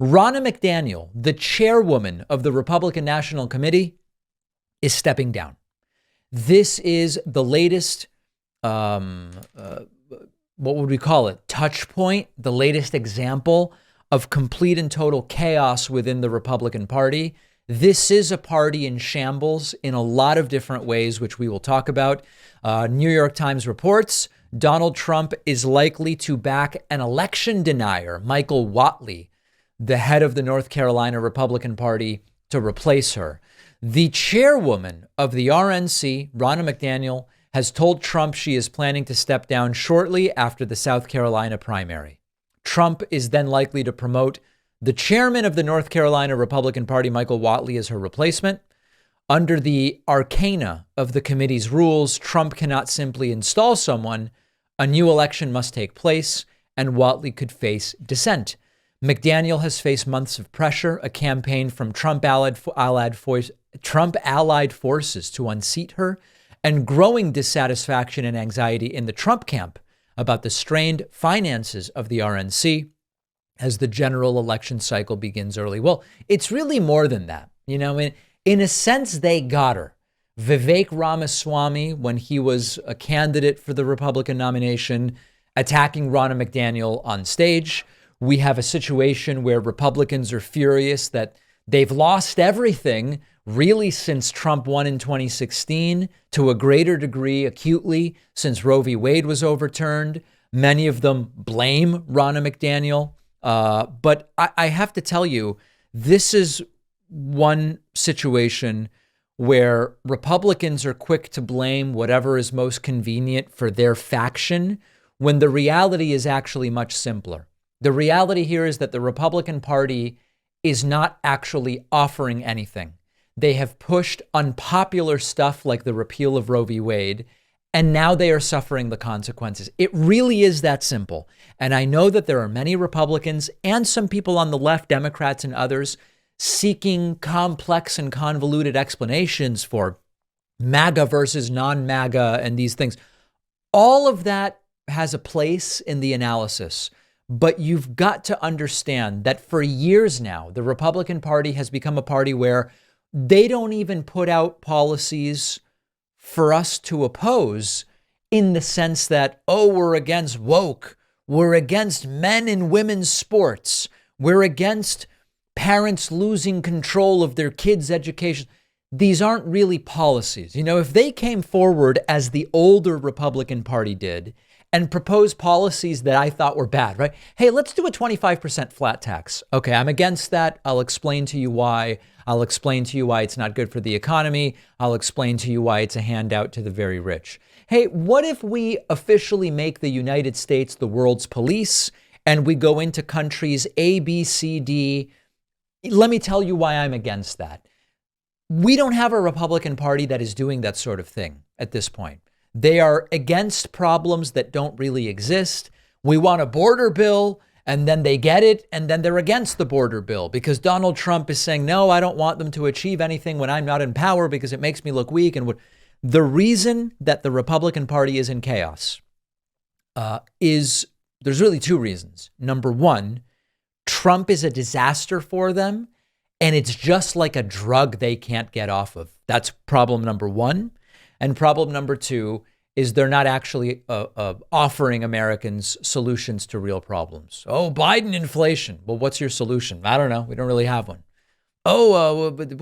Ronna McDaniel, the chairwoman of the Republican National Committee, is stepping down. This is the latest, what would we call it? Touch point, the latest example of complete and total chaos within the Republican Party. This is a party in shambles in a lot of different ways, which we will talk about. New York Times reports Donald Trump is likely to back an election denier, Michael Whatley, the head of the North Carolina Republican Party, to replace her. The chairwoman of the RNC, Ronna McDaniel, has told Trump she is planning to step down shortly after the South Carolina primary. Trump is then likely to promote the chairman of the North Carolina Republican Party, Michael Whatley, as her replacement. Under the arcana of the committee's rules, Trump cannot simply install someone. A new election must take place, and Whatley could face dissent. McDaniel has faced months of pressure, a campaign from Trump-allied forces to unseat her, and growing dissatisfaction and anxiety in the Trump camp about the strained finances of the RNC as the general election cycle begins early. Well, it's really more than that. You know, in a sense, they got her. Vivek Ramaswamy, when he was a candidate for the Republican nomination, attacking Ronna McDaniel on stage. We have a situation where Republicans are furious that they've lost everything really since Trump won in 2016, to a greater degree acutely since Roe v. Wade was overturned. Many of them blame Ronna McDaniel. But I have to tell you, this is one situation where Republicans are quick to blame whatever is most convenient for their faction, when the reality is actually much simpler. The reality here is that the Republican Party is not actually offering anything. They have pushed unpopular stuff like the repeal of Roe v. Wade, and now they are suffering the consequences. It really is that simple. And I know that there are many Republicans and some people on the left, Democrats and others, seeking complex and convoluted explanations for MAGA versus non-MAGA and these things. All of that has a place in the analysis. But you've got to understand that for years now, the Republican Party has become a party where they don't even put out policies for us to oppose, in the sense that, oh, we're against woke, we're against men and women's sports, we're against parents losing control of their kids' education. These aren't really policies. You know, if they came forward as the older Republican Party did and proposed policies that I thought were bad, right? Hey, let's do a 25% flat tax. Okay, I'm against that. I'll explain to you why. I'll explain to you why it's not good for the economy. I'll explain to you why it's a handout to the very rich. Hey, what if we officially make the United States the world's police and we go into countries A, B, C, D? Let me tell you why I'm against that. We don't have a Republican Party that is doing that sort of thing at this point. They are against problems that don't really exist. We want a border bill, and then they get it, and then they're against the border bill because Donald Trump is saying, no, I don't want them to achieve anything when I'm not in power because it makes me look weak. And the reason that the Republican Party is in chaos is there's really two reasons. Number one, Trump is a disaster for them, and it's just like a drug they can't get off of. That's problem number one. And problem number two is they're not actually offering Americans solutions to real problems. Oh, Biden inflation. Well, what's your solution? I don't know. We don't really have one. Oh, but the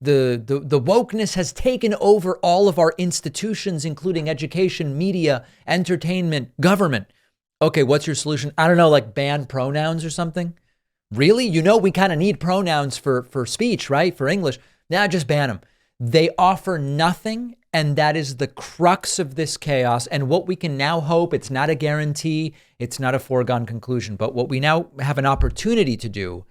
wokeness has taken over all of our institutions, including education, media, entertainment, government. Okay, what's your solution? I don't know, like ban pronouns or something. Really? You know, we kind of need pronouns for speech, right? For English. Now just ban them. They offer nothing. And that is the crux of this chaos. And what we can now hope, it's not a guarantee, it's not a foregone conclusion, but what we now have an opportunity to do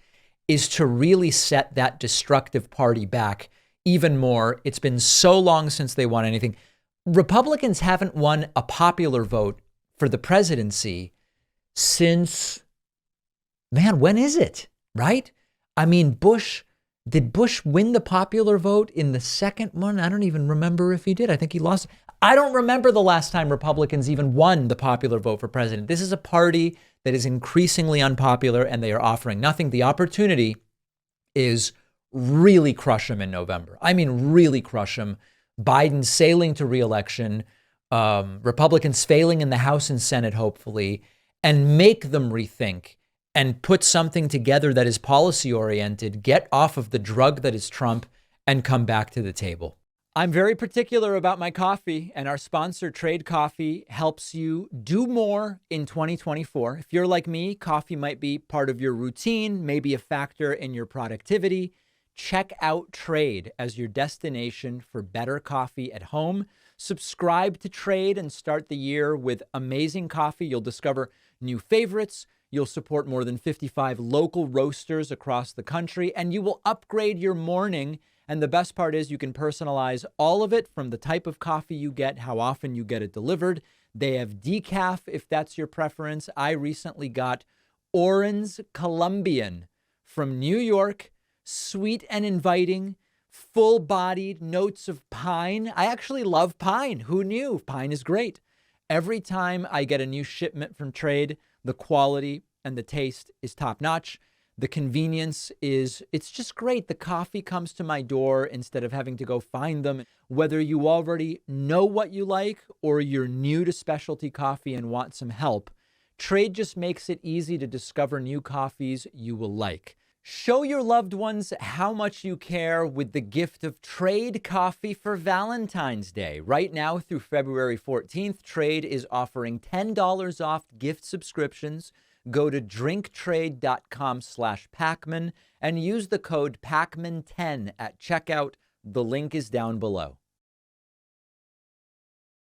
is to really set that destructive party back even more. It's been so long since they won anything. Republicans haven't won a popular vote for the presidency since, man, when is it? Right? I mean, did Bush win the popular vote in the second one? I don't even remember if he did. I think he lost. I don't remember the last time Republicans even won the popular vote for president. This is a party that is increasingly unpopular, and they are offering nothing. The opportunity is really crush them in November. I mean, really crush them. Biden sailing to re-election, Republicans failing in the House and Senate, hopefully, and make them rethink and put something together that is policy oriented, get off of the drug that is Trump, and come back to the table. I'm very particular about my coffee, and our sponsor, Trade Coffee, helps you do more in 2024. If you're like me, coffee might be part of your routine, maybe a factor in your productivity. Check out Trade as your destination for better coffee at home. Subscribe to Trade and start the year with amazing coffee. You'll discover new favorites. You'll support more than 55 local roasters across the country, and you will upgrade your morning. And the best part is you can personalize all of it, from the type of coffee you get, how often you get it delivered. They have decaf if that's your preference. I recently got Orange Colombian from New York, sweet and inviting, full-bodied notes of pine. I actually love pine. Who knew? Pine is great. Every time I get a new shipment from Trade, the quality and the taste is top-notch. The convenience is, it's just great. The coffee comes to my door instead of having to go find them. Whether you already know what you like or you're new to specialty coffee and want some help, Trade just makes it easy to discover new coffees you will like. Show your loved ones how much you care with the gift of Trade Coffee for Valentine's Day. Right now through February 14th, Trade is offering $10 off gift subscriptions. Go to drinktrade.com/Pacman and use the code Pacman10 at checkout. The link is down below.